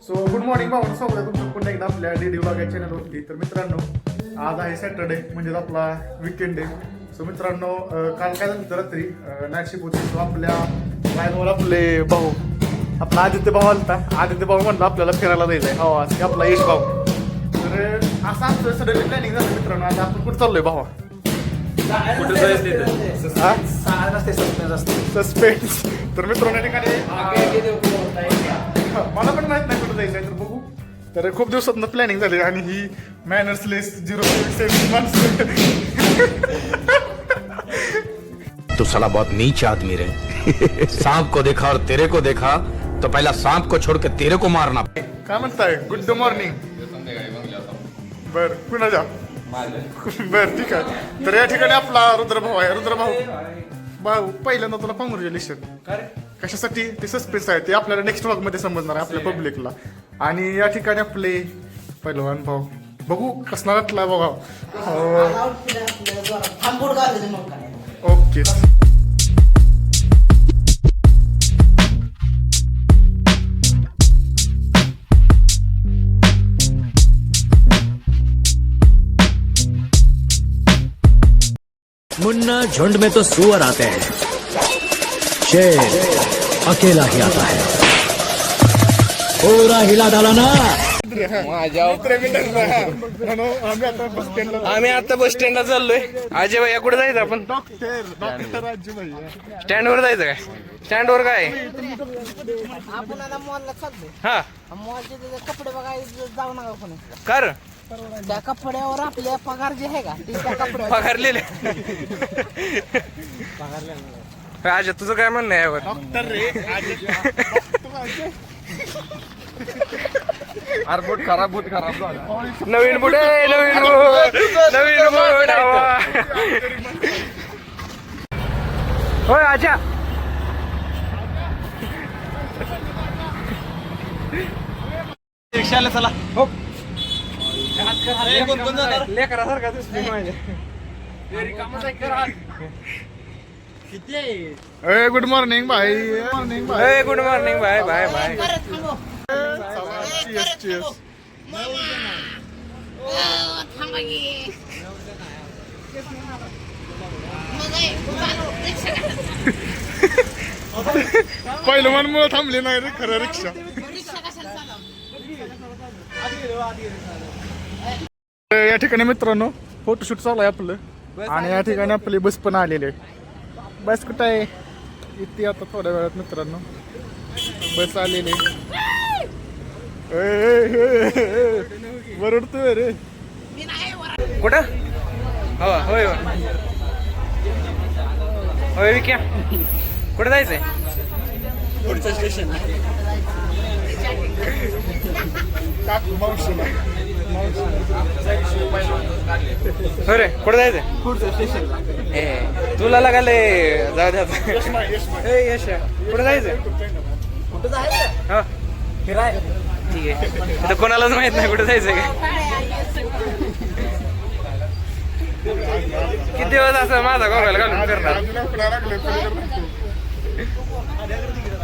So good morning भावना, स्वागत आहे तुमचं पुन्हा एकदा आपल्या डेली व्लॉग या चॅनलवरती. तर मित्रांनो, आज आहे सॅटर्डे, म्हणजे आपला वीकेंड डे. सो मित्रांनो, काल काय झालं तर रात्री नाईट शिफ्ट होती. सो आपल्या लाईनवर आपले भाऊ, आपला आदित्य भाऊ आलता. आदित्य भाऊ म्हणला आपल्याला फिरायला जायचं आहे. हो, आज आपला यश भाऊ. तर असं आमचं सडनली प्लॅनिंग झालं मित्रांनो. आता आपण कुठं चाललोय भावा? कुठे जायचं सस्पेन्स. तर मित्रांनो, या ठिकाणी मला पण माहित नाही कुठं जायचं आहे, तर बघू. तर खूप दिवसातनं प्लॅनिंग झाली आणि ही मॅनर्सलेस 0.7 माणसं. तू साला बहुत नीच आदमी रे. सांप को देखा और तेरे को देखा तो पहला सांप को छोड़ के तेरे को मारना. काय म्हणताय? Good morning. बर कुणाच्या? बर ठीक आहे. तर या ठिकाणी आपला रुद्रभाऊ आहे. रुद्रभाऊ भाऊ पहिल्यांदा तुला कॉंग्रॅच्युलेशन. कशासाठी ते सस्पेन्स आहे, ते आपल्याला नेक्स्ट व्लॉग मध्ये समजणार आहे आपल्या पब्लिकला. आणि या ठिकाणी आपले पहिलवान भाऊ, बघू कसला वाटला बघा. ओके. मुन्ना झुंड में तो सुअर आते हैं, शेर अकेला ही आता है. पूरा हिला डाला ना. आम्ही आता बस स्टँडला चाललोय. अजय भैया कुठे जायचं आपण? डॉक्टर अजय भैया. स्टँडवर जायचं काय? स्टँडवर काय? आपण आता मॉलला चाललोय. हा मॉलचे तिथे कपडे बघायला जाऊ नका कोणी. कर त्या कपड्यावर आपल्या पगार जे आहे का ते त्या कपड्यावर पगारलेले. अजय तुझं काय म्हणणं आहे यावर? डॉक्टर रे बूट खराब झाला. नवीन बूट आहे, नवीन बूट, नवीन बूट हवा. होय आजा. रिक्षाला चला. हो लेकरासारखा दिसली माझ्या. Good morning bye. Morning bye. Good morning. Bye bye bye. Cheers, cheers. पहिलवान मुळे थांबले नाही रे खरं रिक्षा. या ठिकाणी मित्रांनो फोटोशूट चालू आहे आपलं. आणि या ठिकाणी आपली बस पण आलेली आहे. बस कुठं आहे? इथे आता थोड्या वेळात मित्रांनो बस आलेली आहे. बरोबर रे. कुठं? हो होय होय विक्या कुठं जायचंय? पुढचं स्टेशन. काकू मावशीला. हो रे कुठं जायचंय? पुढचं स्टेशन. ए तुला लागाले जाऊ द्या. यश कुठं जायचंय? कुठं जायचं? हो फिराय. ठीक आहे. इथं कोणालाच माहित नाही कुठं जायचंय का. किती दिवस असं माझा गोगायला घालून करणार?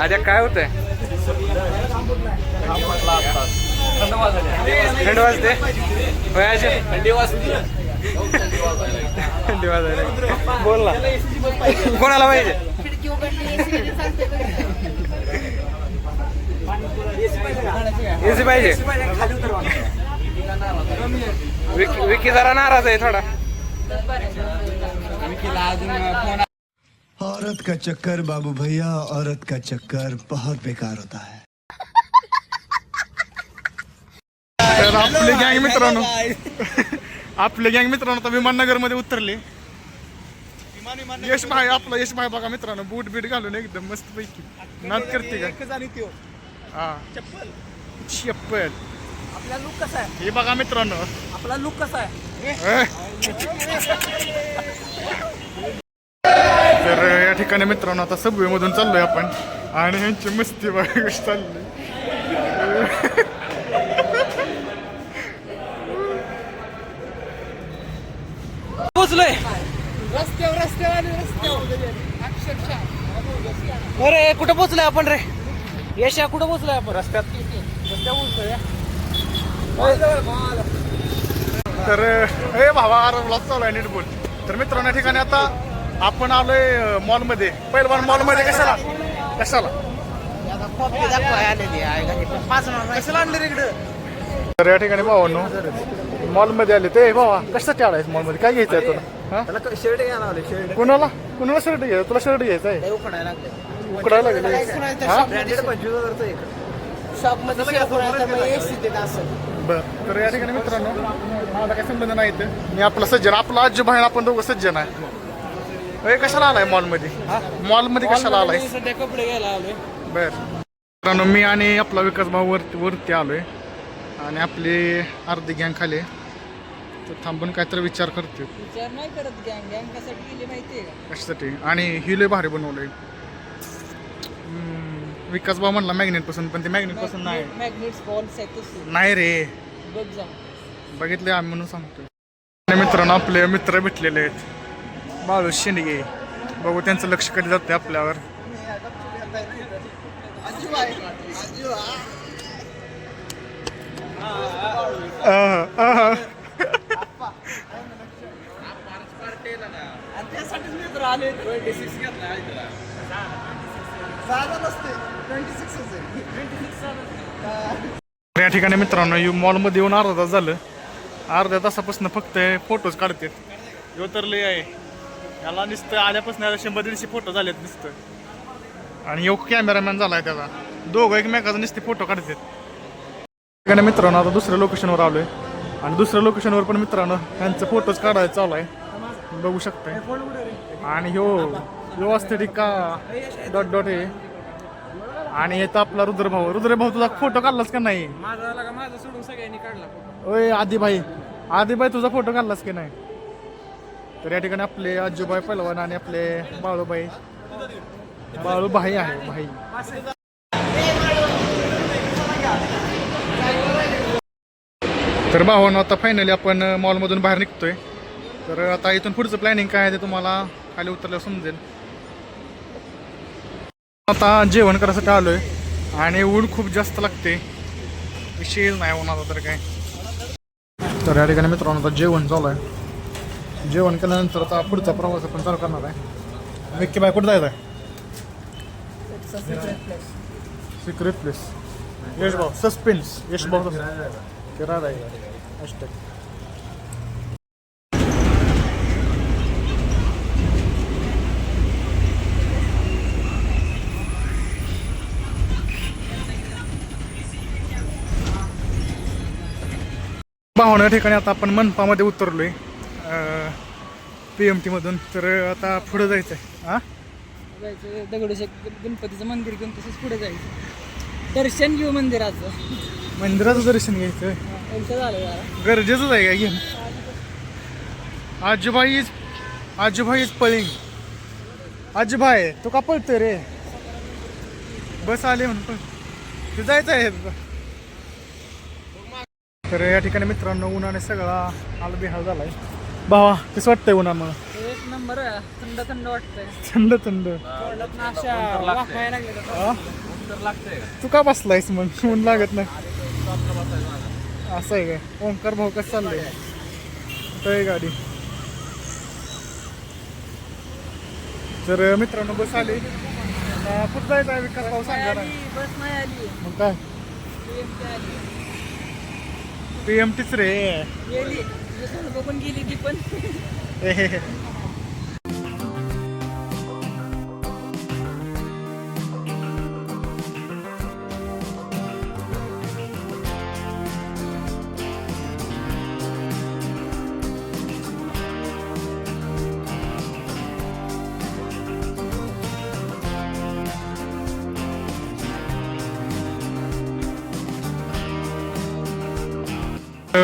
आद्या काय होतंय? थंड वाजते. थंडी वाजायला बोल ना. कोणाला पाहिजे? खिडकी उघडली एसी पाहिजे. विकी जरा नाराज आहे थोडा. औरत का चक्कर बाबू भैया, औरत का चक्कर बहुत बेकार होता है. तर आपले गँग मित्रांनो आपले गँग मित्रांनो आता विमाननगर मध्ये उतरले. यश भाई, आपला यश भाई बघा मित्रांनो, बूट बीट घालून एकदम मस्त पैकी नाद करते का. हा चप्पल. आपला लुक कसा आहे? हे बघा मित्रांनो, आपला लुक कसा आहे? तर या ठिकाणी मित्रांनो आता सबवे मधून चाललोय आपण. आणि ह्यांची मस्ती बघा कशी चालली. पोचलोय रस्त्यावर अरे कुठं पोचलोय आपण रे? यशा कुठं पोचलोय आपण? रस्त्यात. तर हे भावा ब्लॉग चालू आहे नीट बोल. तर मित्रांनो या ठिकाणी आता आपण आलोय मॉलमध्ये. पहिलवान मॉलमध्ये कशाला आता कॉफी दाखवाय आलेली आहे का ते पाच कशाला आणले रे इकडं. तर या ठिकाणी भावांनो मॉलमध्ये आले ते. भावा कशासाठी आलायस मॉलमध्ये? काय घ्यायचं आहे तुला? शर्ट घ्यायला आले शर्ट. कुणाला शर्ट घ्यायचं? तुला शर्ट घ्यायचं आहे? लय उकडायला लागले. उकडायला लागले. ब्रँडेड 25,000चं एक. शॉप मध्ये एसी देत असं. बरं. तर या ठिकाणी मित्रांनो मला काही संबंध नाही इथं. मी आपला सज्जन, आपला आजी बहीण, आपण दोघं सज्जन आहे. हे कशाला आलाय मॉलमध्ये? मॉलमध्ये कशाला आलाय? सध्या कपडे घ्यायला आलोय. बर मित्रांनो मी आणि आपला विकास भाऊ वरती आलोय आणि आपली अर्धी गँग खाली आहे. तर थांबून काहीतरी विचार करते. विचार नाही करत. गँग कशासाठी गेली माहितीये का? कशासाठी? आणि ही लय भारी बनवलंय. विकास भाऊ म्हणला मॅग्नेट पासून, पण ते मॅग्नेट पासून नाही. मॅग्नेट्स बॉल्स आहेत तसे. नाही रे, बघ जा. बघितले आम्ही म्हणून सांगतोय. आणि मित्रांनो आपले मित्र भेटलेले आहेत. बाळू शेंडगे. बघू त्यांचं लक्ष कधी जाते आपल्यावर. त्यासाठीच मित्र आले. 26 घेतला. या ठिकाणी मित्रांनो मॉलमध्ये येऊन अर्धा तास झालं. अर्ध्या तासापासून फक्त फोटोज काढतात. यो तर लय आहे. याला नुसतं आल्यापासून 100-150 फोटो झालेत नुसतं. आणि यो कॅमेरामॅन झालाय त्याचा. दोघं एकमेकाचा नुसते फोटो काढतात. ठिकाणी मित्रांनो आता दुसऱ्या लोकेशनवर आलोय आणि दुसऱ्या लोकेशनवर पण मित्रांनो त्यांचं फोटोज काढायचं चालू आहे. बघू शकताय. आणि ह्यो असते का डॉट हे. आणि येतं आपला रुद्रभाऊ तुझा फोटो काढलास का नाही? माझा सोडून सगळ्यांनी काढला. ओय आदिभाई तुझा फोटो काढलास की नाही? तर या ठिकाणी आपले आजूबाई पहिलवान आणि आपले बाळूभाई आहे भाई. तर भावांनो आता फायनली आपण मॉलमधून बाहेर निघतोय. तर आता इथून पुढचं प्लॅनिंग काय आहे ते तुम्हाला खाली उतरल्यावर समजेल. आता जेवण करायसाठी आलोय आणि ऊन खूप जास्त लागते. विषय नाही उन्हाचा तर काय. तर या ठिकाणी मित्रांनो आता जेवण चालू आहे. जेवण केल्यानंतर आता पुढचा प्रवास आपण चालू करणार आहे. विक्की बाय कुठं जायचं आहे? Secret place. यश भाऊ सस्पेन्स. यश भाऊ किराडा आहे. भावना ठिकाणी आता आपण मनपामध्ये उतरलोय PMT मधून. तर आता पुढे जायचं आहे. जायचं दगडूशेठ गणपतीचं मंदिर घेऊन तसंच पुढे जायचं. दर्शन घेऊ मंदिराचं. मंदिराचं दर्शन घ्यायचं त्यांचं झालं जरा. गरजेचंच आहे का घेऊन? आजूबाईच पळिंग. आजूबाई तू का पळतोय रे? बस आले म्हणून पण तू जायचं आहे तुझा. तर या ठिकाणी मित्रांनो उन्हाने सगळा हालबिहाल झालाय. भावा कसं वाटतंय उन्हामुळं? एक नंबर आहे. थंड थंड वाटतंय. थंड थंड. अशा वाफायला लागले. तू का बसलायस मग? ऊन लागत नाही असं आहे काय? ओंकार भाऊ कसं चाललंय? कुठं गाडी? तर मित्रांनो बस आली. कुठं जायचं आहे विकास भाऊ सांगा ना. बस नाही आली. मग काय PMTच रे. गेली पण गेली ती पण.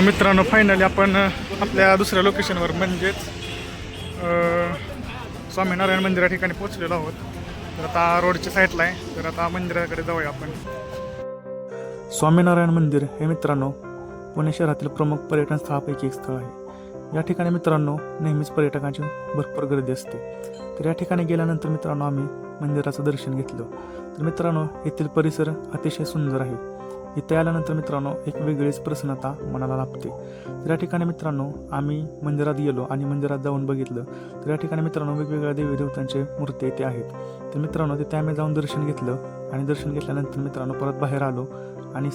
मित्रांनो फायनली आपण आपल्या दुसऱ्या लोकेशनवर म्हणजेच स्वामीनारायण मंदिरा ठिकाणी पोहोचलेलो आहोत. तर आता रोडच्या साईडला आहे. तर आता मंदिराकडे जाऊया आपण. स्वामीनारायण मंदिर हे मित्रांनो पुणे शहरातील प्रमुख पर्यटन स्थळापैकी एक स्थळ आहे. या ठिकाणी मित्रांनो नेहमीच पर्यटकांची भरपूर गर्दी असते. तर या ठिकाणी गेल्यानंतर मित्रांनो आम्ही मंदिराचं दर्शन घेतलं. तर मित्रांनो येथील परिसर अतिशय सुंदर आहे. इथं आल्यानंतर मित्रांनो एक वेगळीच प्रसन्नता मनाला लाभते. तर या ठिकाणी मित्रांनो आम्ही मंदिरात गेलो आणि मंदिरात जाऊन बघितलं तर या ठिकाणी मित्रांनो वेगवेगळ्या देवी देवतांचे मूर्ती इथे आहेत. तर मित्रांनो तिथे आम्ही जाऊन दर्शन घेतलं आणि दर्शन घेतल्यानंतर मित्रांनो परत बाहेर आलो आणि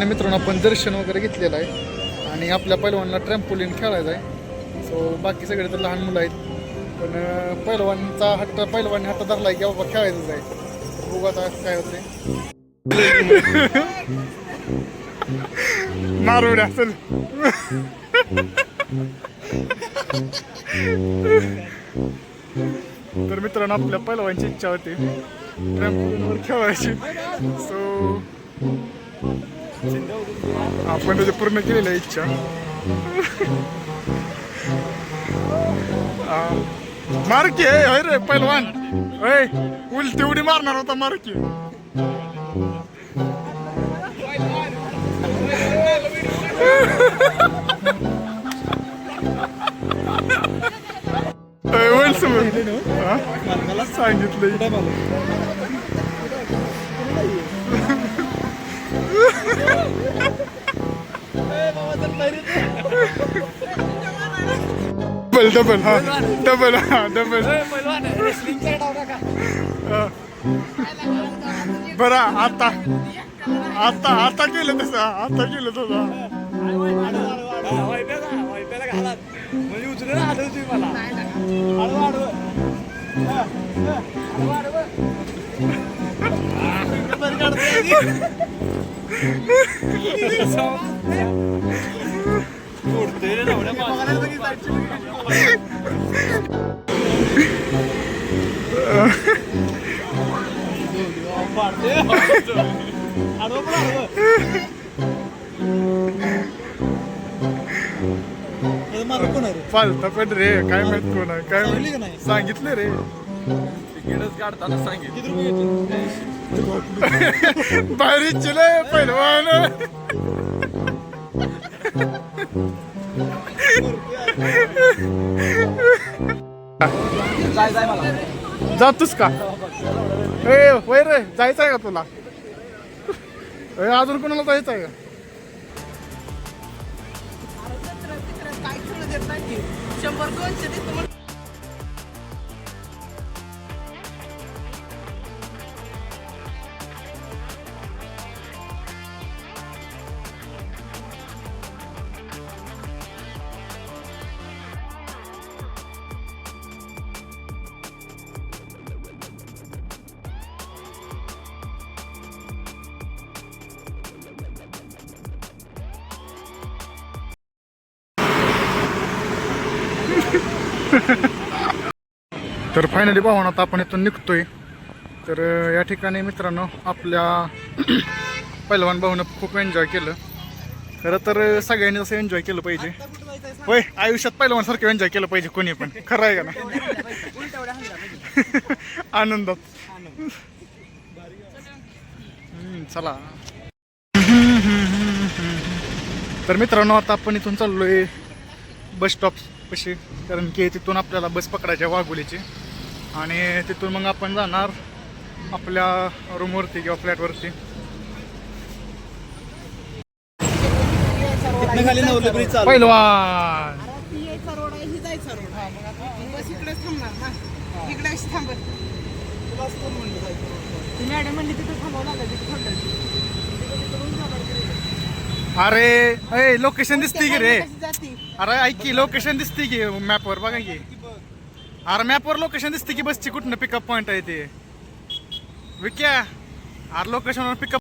मित्रांनो आपण दर्शन वगैरे घेतलेलं आहे आणि आपल्या पैलवानला ट्रॅम्पोलिन खेळायचं आहे. सो बाकी सगळे तर लहान मुलं आहेत पण पैलवानने हट्ट धरला आहे की बाबा खेळायचंच आहे. बघू आता काय होते. मारू द्या चल. तर मित्रांनो आपल्या पैलवानची इच्छा होती ट्रॅम्पोलिनवर खेळायची. सो आपण त्याची पूर्ण केलेली आहे इच्छा. मारकी होय रे पैलवान होय उलटी उडी मारणार होता मारकी. मला सांगितलं डबल हा डबल हा डबल बरा आता आता आता केलं तसं आता केलं तसं. फालता पण रे काय माहित कोण आहे काय माहित सांगितलं रे काढताना सांगितलं बाहेर चिले पैलवान. जातोस का ए वय रे जायचं आहे का तुला अजून कोणाला जायचं आहे का. तर फायनली पाहून आता आपण इथून निघतोय. तर या ठिकाणी मित्रांनो आपल्या पैलवान भाऊनं खूप एन्जॉय केलं. खरं तर सगळ्यांनी असं एन्जॉय केलं पाहिजे होय आयुष्यात पैलवानसारखं एन्जॉय केलं पाहिजे कोणी पण. खरं आहे का ना आनंदात. चला तर मित्रांनो आता आपण इथून चाललोय बस स्टॉप पशी कारण की तिथून आपल्याला बस पकडायची वाघोलीची आणि तिथून मग आपण जाणार आपल्या रूमवरती किंवा फ्लॅटवरती. पैलवान अरे लोकेशन दिसते की रे. अरे ऐक की लोकेशन दिसते की मॅपवर बघा की. अरे मॅपवर लोकेशन दिसते की बसची कुठनं पिकअप पॉईंट आहे ते विक्या. अरे लोकेशनवर पिकअप